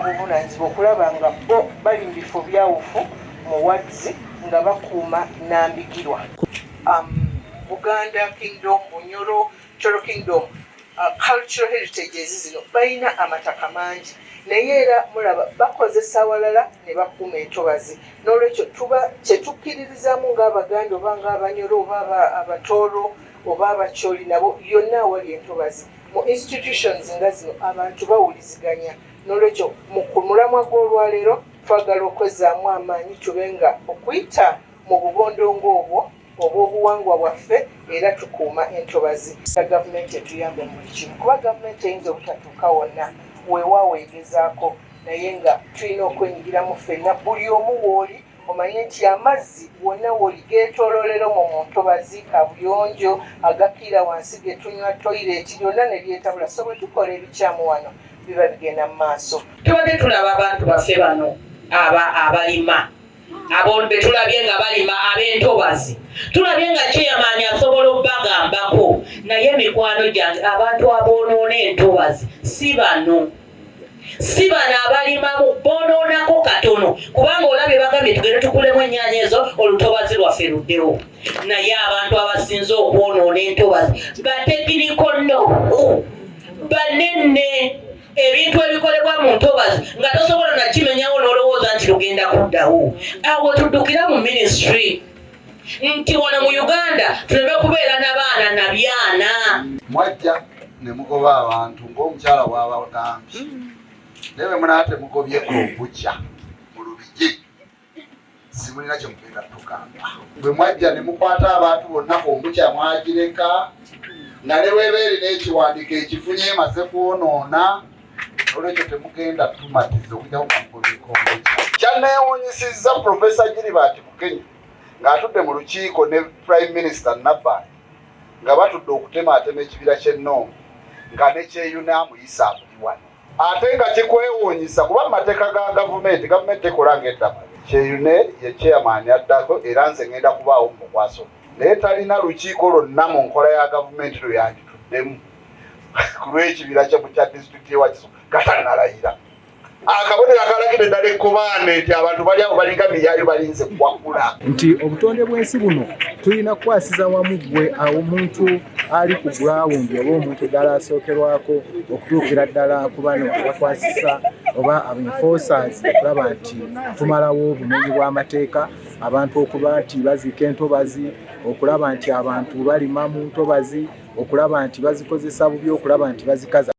Obuvunaanyizibwa okulaba nga bo bali mu bifo byawufu mu Wadzi nga bakuuma Nambigirwa. Buganda Kingdom, Bunyoro, Cholo Kingdom, cultural heritages zino balina amataka mangi naye era mulaba bakozesa awalala ne bakuuma entobazi. N'olwekyo tuba kye tukkiririzaamu ng'Abaganda oba ng'Abanyoro oba Abatooro oba Abacholi nabo yonna awali entobazi. Mu institutions nga zino abantu bawuliziganya. N'olwekyo ku mulamwa gw'olwaleero twagala okwezzaamu amaanyi tube nga okuyita mu bubondongo obwo obw'obuwangwa bwaffe era tukuuma entobazi. Gavumenti etuyambe mu buli kimu kuba gavumenti eyinza obutatuuka wonna weewaawo egezaako naye nga tulina okwenyigiramu ffenna buli omu w'oli omanye nti amazzi wonna w'oli geetooloolera mu ntobazi kabuyonjo agakkira wansi ge tunywa toyireeti byonna ne byetabula so bwe tukola ebikyamu wano biba bigenda mu maaso. Tubadde tulaba abantu baffe bano abalima abo be tulabye nga balima ab'entobazi tulabye nga chairman asobola obbagambako naye mikwano gyange abantu aboonoona entobazi si bano abalimamu boonoonako katono kubanga olabye bagambye tugende tukulemu ennyaanya ezo olutobazi lwaffe luddewo naye abantu abasinze okwonoona entobazi batekiriko nno banene ebintu ebikolebwa mu ntobazi nga tosobola nakimenyawo n'olowooza nti lugenda kuddawo. Awo tuddukira mu ministry nti wano mu Uganda tuleme kubeera n'abaana na byana. Mwajja ne mugoba abantu ng'omukyala bw'abagambye naye bwe munaate mugobyeko obukya mu Lubigi simulina kye mugenda tugamba. Bwe mwajja ne mukwata abantu bonna ombukya mwagireka nga ne bweba erina ekiwandiiko ekifunye emaze kwonoona olwekyo temugenda tumatiza okujjawo kamugobyeko ombukya. Kyanneewuunyisizza Profesa Gilbert Mukenyi ng'atudde mu lukiiko ne Prime Minister Nabbanja nga batudde okutematema ekibira ky'Ennombe nga ne kyeyuna amuyisa abuli wano. Ate nga kikwewuunyisa kuba mu mateeka ga gavumenti ekola ng'edda kyeyune ye chairman addako era nze ngenda kubaawo mu mukwaso naye talina lukiiko lwonna mu nkola ya gavumenti lwe yandituddemu ku lw'ekibira kye mu kya disitulikiti y'Ewakiso gatannalayira. Akabonero akalagire ddala ekkobaane nti abantu bali awo balinga miyaayo balinze kuwakula nti obutonde bw'ensi buno tulina kukwasiza wamu gwe omuntu ali ku ground oba omuntu ddala asookerwako okutuukira ddala ku bano abakwasisa oba enforcers okulaba nti tumalawo obumenyi bw'amateeka abantu okuba nti baziika entobazi okulaba nti abantu balima mu ntobazi okulaba nti bazikozesa bubi okulaba nti bazikaza